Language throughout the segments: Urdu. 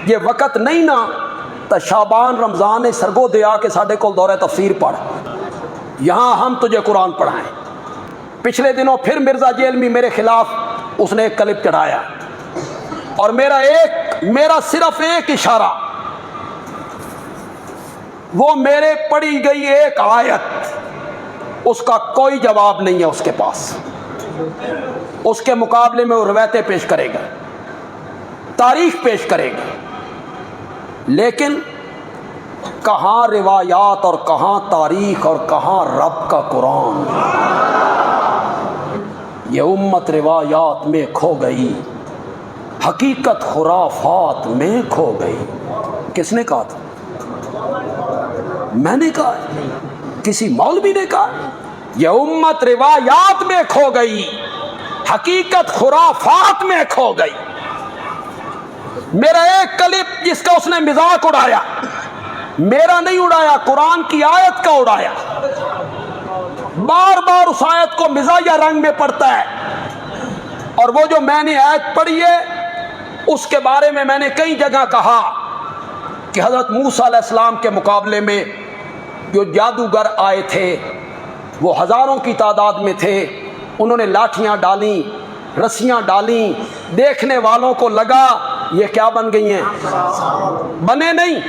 یہ وقت نہیں نا تو شعبان رمضان سرگو دیا کہ ساڈے کول دورہ تفسیر پڑھ، یہاں ہم تجھے قرآن پڑھائیں۔ پچھلے دنوں پھر مرزا جیلمی میرے خلاف اس نے ایک کلپ چڑھایا، اور میرا صرف ایک اشارہ، وہ میرے پڑھی گئی ایک آیت، اس کا کوئی جواب نہیں ہے اس کے پاس۔ اس کے مقابلے میں وہ روایتیں پیش کرے گا، تاریخ پیش کرے گا، لیکن کہاں روایات اور کہاں تاریخ اور کہاں رب کا قرآن؟ یہ امت روایات میں کھو گئی، حقیقت خرافات میں کھو گئی۔ کس نے کہا تھا؟ میں نے کہا؟ کسی مولوی نے کہا؟ یہ امت روایات میں کھو گئی، حقیقت خرافات میں کھو گئی۔ میرا ایک کلپ جس کا اس نے مذاق اڑایا، میرا نہیں اڑایا، قرآن کی آیت کا اڑایا، بار بار اس آیت کو مزاحیہ رنگ میں پڑھتا ہے، اور وہ جو میں نے آیت پڑھی ہے اس کے بارے میں نے کئی جگہ کہا کہ حضرت موسیٰ علیہ السلام کے مقابلے میں جو جادوگر آئے تھے وہ ہزاروں کی تعداد میں تھے، انہوں نے لاٹھیاں ڈالیں، رسیاں ڈالیں، دیکھنے والوں کو لگا یہ کیا بن گئی ہیں؟ بنے نہیں۔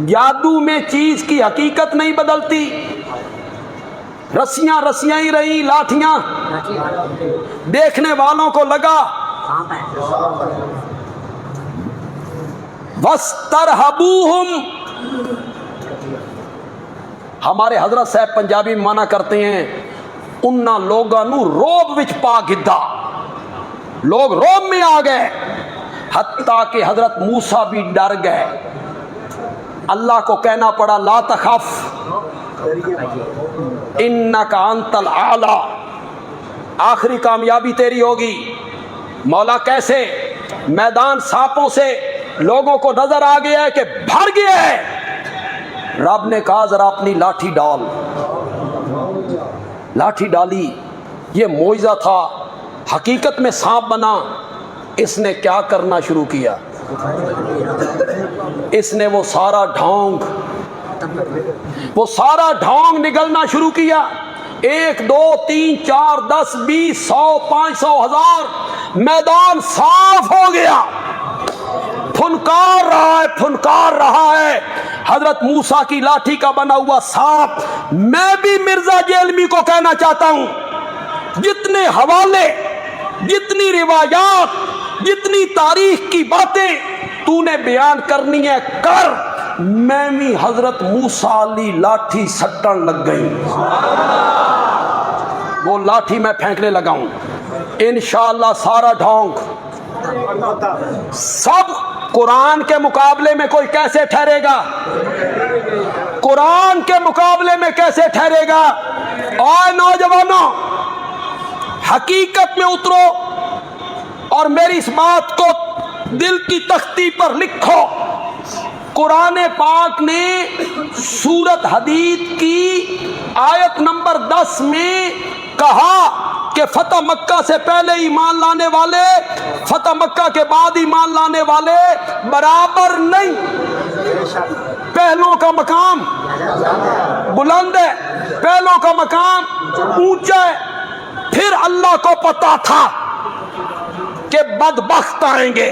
جادو میں چیز کی حقیقت نہیں بدلتی، رسیاں رسیاں ہی رہیں، لاٹھیاں، دیکھنے والوں کو لگا۔ وَاسْتَرْهَبُوهُمْ، ہمارے حضرت صاحب پنجابی میں معنی کرتے ہیں انہاں لوگاں نو روب وچ پا گدا، لوگ روب میں آ گئے، حتیٰ کہ حضرت موسیٰ بھی ڈر گئے۔ اللہ کو کہنا پڑا لا تخف انک انت الاعلی، آخری کامیابی تیری ہوگی۔ مولا کیسے؟ میدان سانپوں سے لوگوں کو نظر آ گیا ہے کہ بھر گیا ہے، رب نے کہا ذرا اپنی لاٹھی ڈال، لاٹھی ڈالی، یہ معجزہ تھا، حقیقت میں سانپ بنا۔ اس نے کیا کرنا شروع کیا؟ اس نے وہ سارا ڈھونگ نگلنا شروع کیا۔ 1 2 3 4 10 20 100 500 1000 میدان صاف ہو گیا، پھنکار رہا ہے حضرت موسیٰ کی لاٹھی کا بنا ہوا سانپ۔ میں بھی مرزا جیلمی کو کہنا چاہتا ہوں، جتنے حوالے، جتنی روایات، جتنی تاریخ کی باتیں تو نے بیان کرنی ہے کر، میں بھی حضرت موسیٰ علی لاٹھی سٹن لگ گئی، وہ لاٹھی میں پھینکنے لگا ہوں۔ انشاءاللہ سارا ڈھونگ سب قرآن کے مقابلے میں کوئی کیسے ٹھہرے گا؟ قرآن کے مقابلے میں کیسے ٹھہرے گا؟ اور نوجوانوں حقیقت میں اترو اور میری اس بات کو دل کی تختی پر لکھو۔ قرآن پاک نے سورت حدید کی آیت نمبر 10 میں کہا کہ فتح مکہ سے پہلے ایمان لانے والے، فتح مکہ کے بعد ایمان لانے والے برابر نہیں، پہلوں کا مقام بلند ہے، پہلوں کا مقام اونچا ہے۔ پھر اللہ کو پتا تھا کہ بدبخت آئیں گے،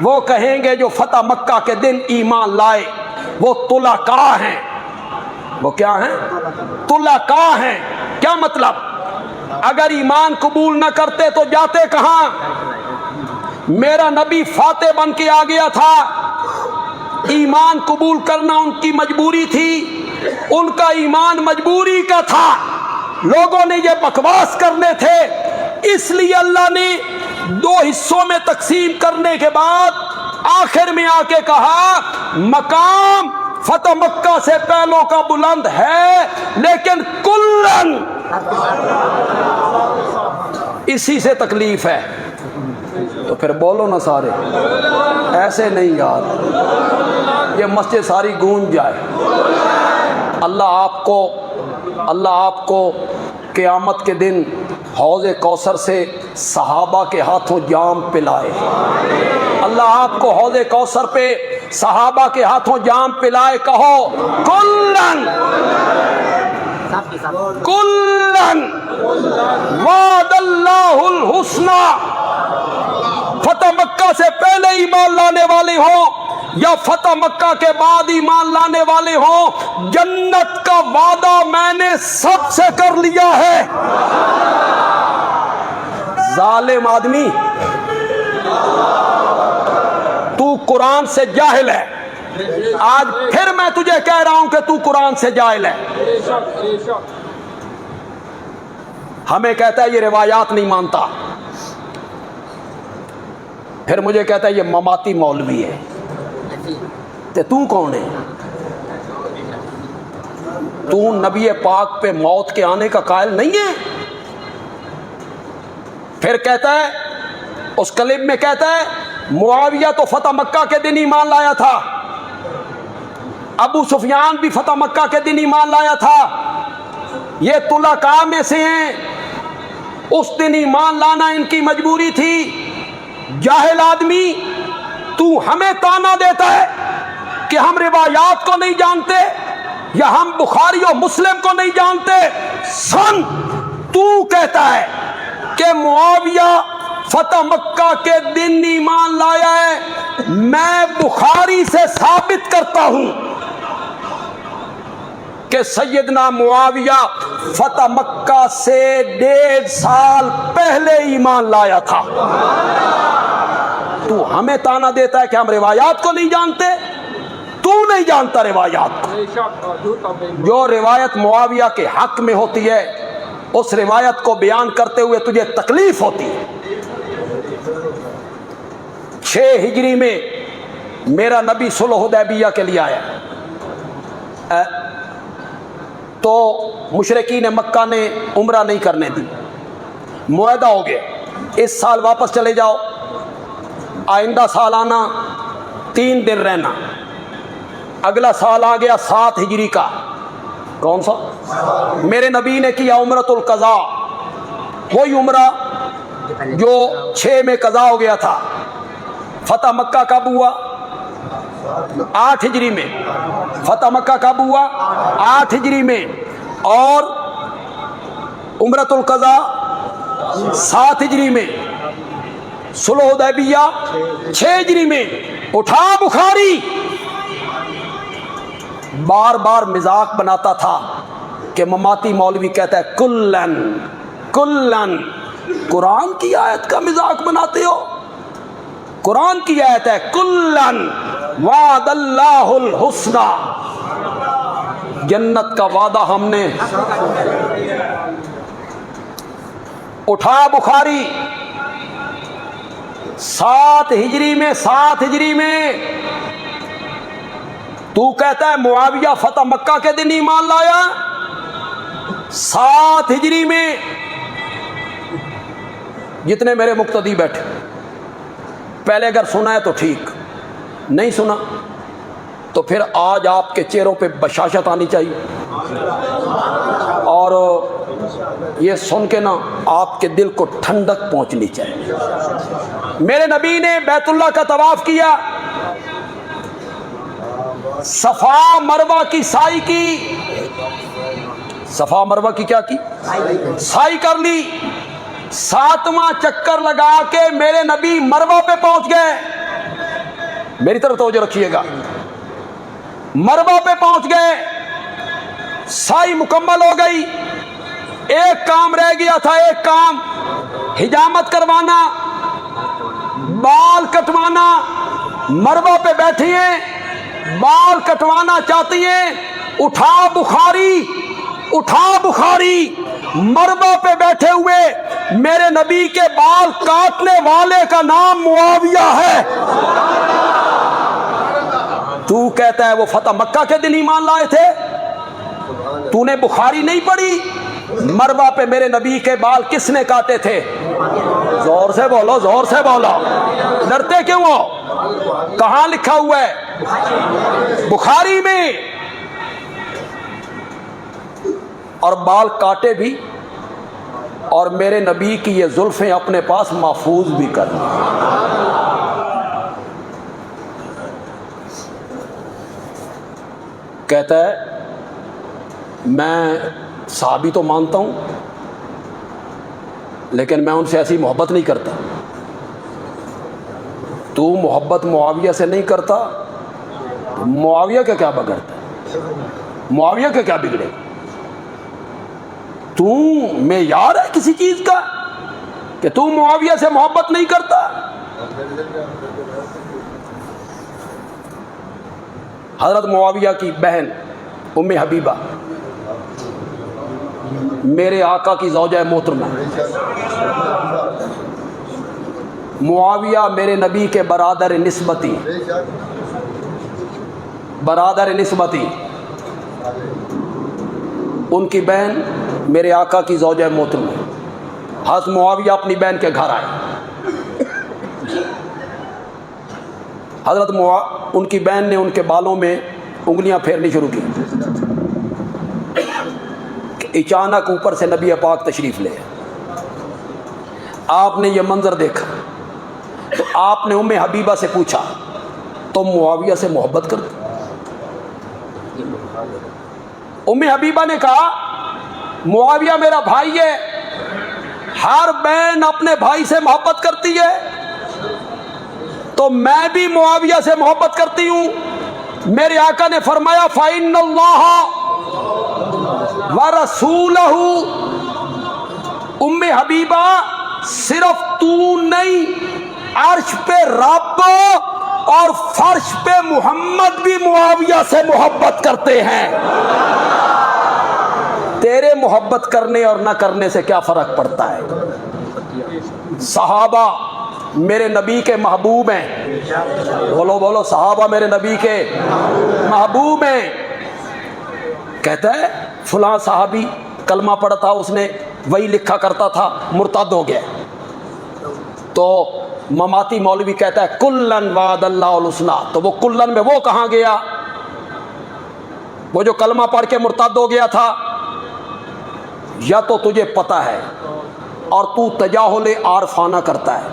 وہ کہیں گے جو فتح مکہ کے دن ایمان لائے وہ طلقاء ہیں۔ وہ کیا ہیں؟ طلقاء ہیں۔ کیا مطلب؟ اگر ایمان قبول نہ کرتے تو جاتے کہاں؟ میرا نبی فاتح بن کے آ گیا تھا، ایمان قبول کرنا ان کی مجبوری تھی، ان کا ایمان مجبوری کا تھا، لوگوں نے یہ بکواس کرنے تھے، اس لیے اللہ نے 2 حصوں میں تقسیم کرنے کے بعد آخر میں آ کے کہا مقام فتح مکہ سے پہلوں کا بلند ہے، لیکن کلن اسی سے تکلیف ہے۔ تو پھر بولو نا سارے، ایسے نہیں یار، یہ مسجد ساری گونج جائے۔ اللہ آپ کو قیامت کے دن حوض کوثر سے صحابہ کے ہاتھوں جام پلائے. اللہ آپ کو حوض کوثر پہ صحابہ کے ہاتھوں جام پلائے. کہو کلن کلن وعد اللہ الحسنی. فتح مکہ سے پہلے ایمان لانے والے ہوں یا فتح مکہ کے بعد ایمان لانے والے ہوں، جنت کا وعدہ میں نے سب سے کر لیا ہے. ظالم آدمی، تو قرآن سے جاہل ہے. آج پھر میں تجھے کہہ رہا ہوں کہ تو قرآن سے جاہل ہے. ہمیں کہتا ہے یہ روایات نہیں مانتا، پھر مجھے کہتا ہے یہ مماتی مولوی ہے. تو کون ہے؟ تو نبی پاک پہ موت کے آنے کا قائل نہیں ہے. پھر کہتا ہے اس کلب میں کہتا ہے معاویہ تو فتح مکہ کے دن ایمان لایا تھا، ابو سفیان بھی فتح مکہ کے دن ایمان لایا تھا، یہ طلقاء میں سے ہیں، اس دن ایمان لانا ان کی مجبوری تھی. جاہل آدمی، تو ہمیں تانا دیتا ہے کہ ہم روایات کو نہیں جانتے یا ہم بخاری و مسلم کو نہیں جانتے. سن، تو کہتا ہے کہ معاویہ فتح مکہ کے دن ایمان لایا ہے، میں بخاری سے ثابت کرتا ہوں کہ سیدنا معاویہ فتح مکہ سے 1.5 سال پہلے ایمان لایا تھا. تو ہمیں تانا دیتا ہے کہ ہم روایات کو نہیں جانتے. تو نہیں جانتا روایات کو. جو روایت معاویہ کے حق میں ہوتی ہے اس روایت کو بیان کرتے ہوئے تجھے تکلیف ہوتی ہے. 6 ہجری میں میرا نبی صلح حدیبیہ کے لیے آیا تو مشرکین مکہ نے عمرہ نہیں کرنے دی. معاہدہ ہو گیا اس سال واپس چلے جاؤ، آئندہ سال آنا، 3 دن رہنا. اگلا سال آ گیا 7 ہجری کا. کون سا؟ میرے نبی نے کیا عمرۃ القضاء، وہی عمرہ جو 6 میں قضا ہو گیا تھا. فتح مکہ کب ہوا؟ 8 ہجری میں. فتح مکہ کب ہوا؟ 8 ہجری میں. اور عمرۃ القضاء 7 ہجری میں. صلح حدیبیہ 6 ہجری میں. اٹھا بخاری. بار بار مذاق بناتا تھا کہ مماتی مولوی کہتا ہے کلن کلن. قرآن کی آیت کا مذاق بناتے ہو؟ قرآن کی آیت ہے کلن وعد اللہ الحسنی. جنت کا وعدہ ہم نے. اٹھا بخاری 7 ہجری میں. 7 ہجری میں تو کہتا ہے معاویہ فتح مکہ کے دن ایمان لایا. 7 ہجری میں جتنے میرے مقتدی بیٹھے، پہلے اگر سنا ہے تو ٹھیک، نہیں سنا تو پھر آج آپ کے چہروں پہ بشاشت آنی چاہیے اور یہ سن کے نا آپ کے دل کو ٹھنڈک پہنچنی چاہیے. میرے نبی نے بیت اللہ کا طواف کیا، صفا مروہ کی سعی کی. صفا مروہ کی کیا کی؟ سعی کر لی. 7واں چکر لگا کے میرے نبی مروہ پہ پہنچ گئے. میری طرف توجہ رکھیے گا. مروہ پہ پہنچ گئے، سعی مکمل ہو گئی. ایک کام رہ گیا تھا، ایک کام حجامت کروانا، بال کٹوانا. مروہ پہ بیٹھی ہیں، بال کٹوانا چاہتی ہیں. اٹھا بخاری، اٹھا بخاری. مروہ پہ بیٹھے ہوئے میرے نبی کے بال کاٹنے والے کا نام معاویہ ہے. تو کہتا ہے وہ فتح مکہ کے دن ایمان لائے تھے. تو نے بخاری نہیں پڑھی؟ مروہ پہ میرے نبی کے بال کس نے کاٹے تھے؟ زور سے بولو، زور سے بولو. ڈرتے کیوں ہو؟ کہاں لکھا ہوا ہے؟ بخاری میں. اور بال کاٹے بھی اور میرے نبی کی یہ زلفیں اپنے پاس محفوظ بھی کر لیں۔ کہتا ہے میں صحابی تو مانتا ہوں لیکن میں ان سے ایسی محبت نہیں کرتا۔ تو محبت معاویہ سے نہیں کرتا، معاویہ کا کیا بگڑتا ہے؟ معاویہ کا کیا بگڑے؟ تو معیار ہے کسی چیز کا کہ تو معاویہ سے محبت نہیں کرتا؟ حضرت معاویہ کی بہن ام حبیبہ میرے آقا کی زوجہ محترمہ، معاویہ میرے نبی کے برادر نسبتی، ان کی بہن میرے آقا کی زوجہ محترمہ۔ حضرت معاویہ اپنی بہن کے گھر آئے، ان کی بہن نے ان کے بالوں میں انگلیاں پھیرنی شروع کی۔ اچانک اوپر سے نبی پاک تشریف لے، آپ نے یہ منظر دیکھا تو آپ نے ام حبیبہ سے پوچھا تم معاویہ سے محبت کرتے؟ ام حبیبہ نے کہا معاویہ میرا بھائی ہے، ہر بہن اپنے بھائی سے محبت کرتی ہے تو میں بھی معاویہ سے محبت کرتی ہوں۔ میرے آقا نے فرمایا فَإِنَّ اللَّهَ وَرَسُولَهُ، ام حبیبہ صرف تو نہیں، عرش پہ رب اور فرش پہ محمد بھی معاویہ سے محبت کرتے ہیں۔ تیرے محبت کرنے اور نہ کرنے سے کیا فرق پڑتا ہے؟ صحابہ میرے نبی کے محبوب ہیں، بولو بولو، صحابہ میرے نبی کے محبوب ہیں۔ کہتا ہے فلاں صحابی کلمہ پڑھا تھا، اس نے وہی لکھا کرتا تھا، مرتد ہو گیا، تو مماتی مولوی کہتا ہے کلن وعد اللہ الحسنی، تو وہ کلن میں وہ کہاں گیا؟ وہ جو کلمہ پڑھ کے مرتد ہو گیا تھا، یا تو تجھے پتہ ہے اور تو تجاہل عارفانہ کرتا ہے،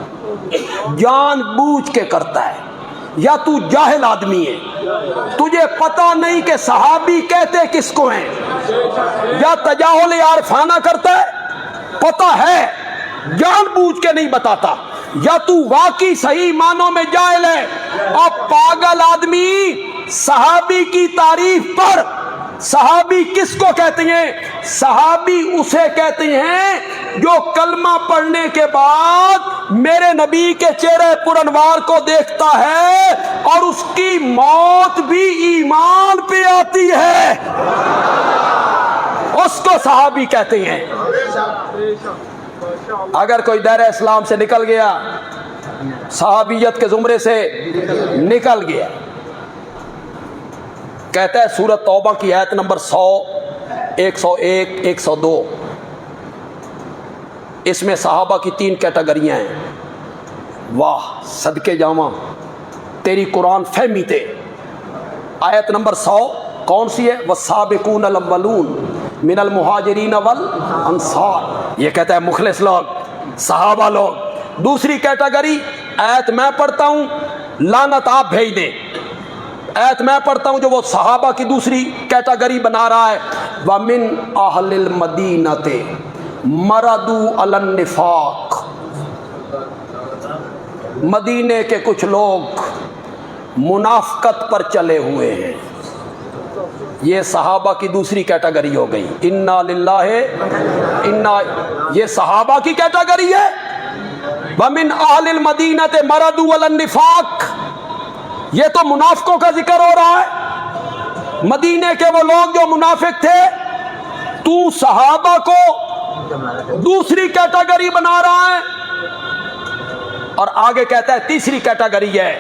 جان بوجھ کے کرتا ہے، یا تو جاہل آدمی ہے، تجھے پتہ نہیں کہ صحابی کہتے کس کو ہیں، یا تجاہل عارفانہ کرتا ہے، پتہ ہے جان بوجھ کے نہیں بتاتا، یا تو واقعی صحیح معنوں میں جاہل ہے۔ اور پاگل آدمی صحابی کی تعریف پر، صحابی کس کو کہتے ہیں؟ صحابی اسے کہتے ہیں جو کلمہ پڑھنے کے بعد میرے نبی کے چہرے پرانوار کو دیکھتا ہے اور اس کی موت بھی ایمان پہ آتی ہے، اس کو صحابی کہتے ہیں۔ اگر کوئی دائرہ اسلام سے نکل گیا، صحابیت کے زمرے سے نکل گیا، کہتا ہے سورۃ توبہ کی آیت نمبر 100، 101، 102، اس میں صحابہ کی 3 کیٹیگریاں ہیں۔ واہ صدقے جاواں تیری قرآن فہمی تے۔ آیت نمبر 100 کون سی ہے؟ والسابقون الاولون من المہاجرین والانصار، یہ کہتا ہے مخلص لوگ، صحابہ لوگ۔ دوسری کیٹیگری، آیت میں پڑھتا ہوں، لعنت آپ بھیج دیں، آیت میں پڑھتا ہوں جو وہ صحابہ کی دوسری کیٹیگری بنا رہا ہے۔ وَمِنْ أَهْلِ الْمَدِينَةِ مَرَدُوا عَلَى النِّفَاقِ، مدینے کے کچھ لوگ منافقت پر چلے ہوئے ہیں، یہ صحابہ کی دوسری کیٹیگری ہو گئی۔ اِنَّا لِلَّهِ اِنَّا، یہ صحابہ کی کیٹیگری ہے۔ وَمِنْ أَهْلِ الْمَدِينَةِ مَرَدُوا عَلَى النِّفَاقِ، یہ تو منافقوں کا ذکر ہو رہا ہے، مدینے کے وہ لوگ جو منافق تھے، تو صحابہ کو دوسری کیٹیگری بنا رہا ہے۔ اور آگے کہتا ہے تیسری کیٹیگری ہے،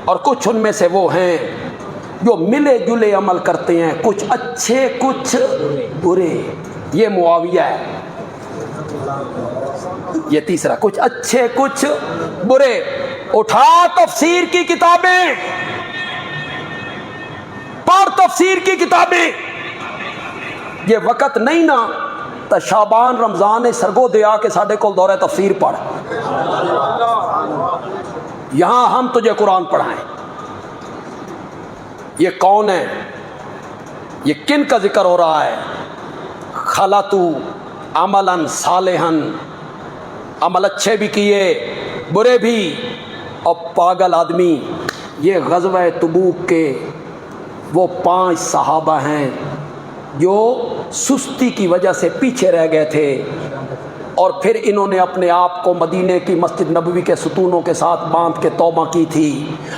اور کچھ ان میں سے وہ ہیں جو ملے جلے عمل کرتے ہیں، کچھ اچھے کچھ برے، یہ معاویہ ہے۔ یہ تیسرا، کچھ اچھے کچھ برے۔ اٹھا تفسیر کی کتابیں، پڑھ تفسیر کی کتابیں۔ یہ وقت نہیں نا تو شعبان رمضان سرگو دیا کہ ساڈے کول دورہ تفسیر پڑھ، یہاں ہم تجھے قرآن پڑھائیں۔ یہ کون ہے؟ یہ کن کا ذکر ہو رہا ہے؟ خلطو عملا صالحا، عمل اچھے بھی کیے برے بھی، اور پاگل آدمی۔ یہ غزوہ تبوک کے وہ 5 صحابہ ہیں جو سستی کی وجہ سے پیچھے رہ گئے تھے، اور پھر انہوں نے اپنے آپ کو مدینے کی مسجد نبوی کے ستونوں کے ساتھ باندھ کے توبہ کی تھی،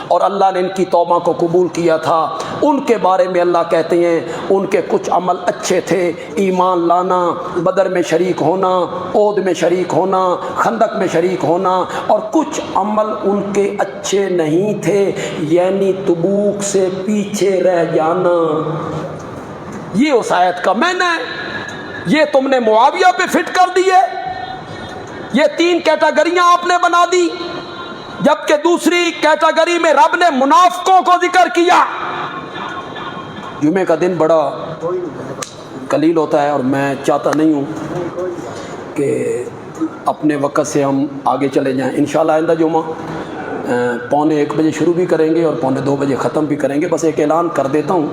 اور اللہ نے ان کی توبہ کو قبول کیا تھا۔ ان کے بارے میں اللہ کہتے ہیں ان کے کچھ عمل اچھے تھے، ایمان لانا، بدر میں شریک ہونا، احد میں شریک ہونا، خندق میں شریک ہونا، اور کچھ عمل ان کے اچھے نہیں تھے، یعنی تبوک سے پیچھے رہ جانا۔ یہ اس آیت کا معنی ہے۔ یہ تم نے معاویہ پہ فٹ کر دیے، یہ 3 کیٹیگریاں آپ نے بنا دی، جبکہ دوسری کیٹیگری میں رب نے منافقوں کو ذکر کیا۔ جمعے کا دن بڑا قلیل ہوتا ہے، اور میں چاہتا نہیں ہوں کہ اپنے وقت سے ہم آگے چلے جائیں۔ انشاءاللہ آئندہ جمعہ 1:45 بجے شروع بھی کریں گے اور 1:45 بجے ختم بھی کریں گے۔ بس ایک اعلان کر دیتا ہوں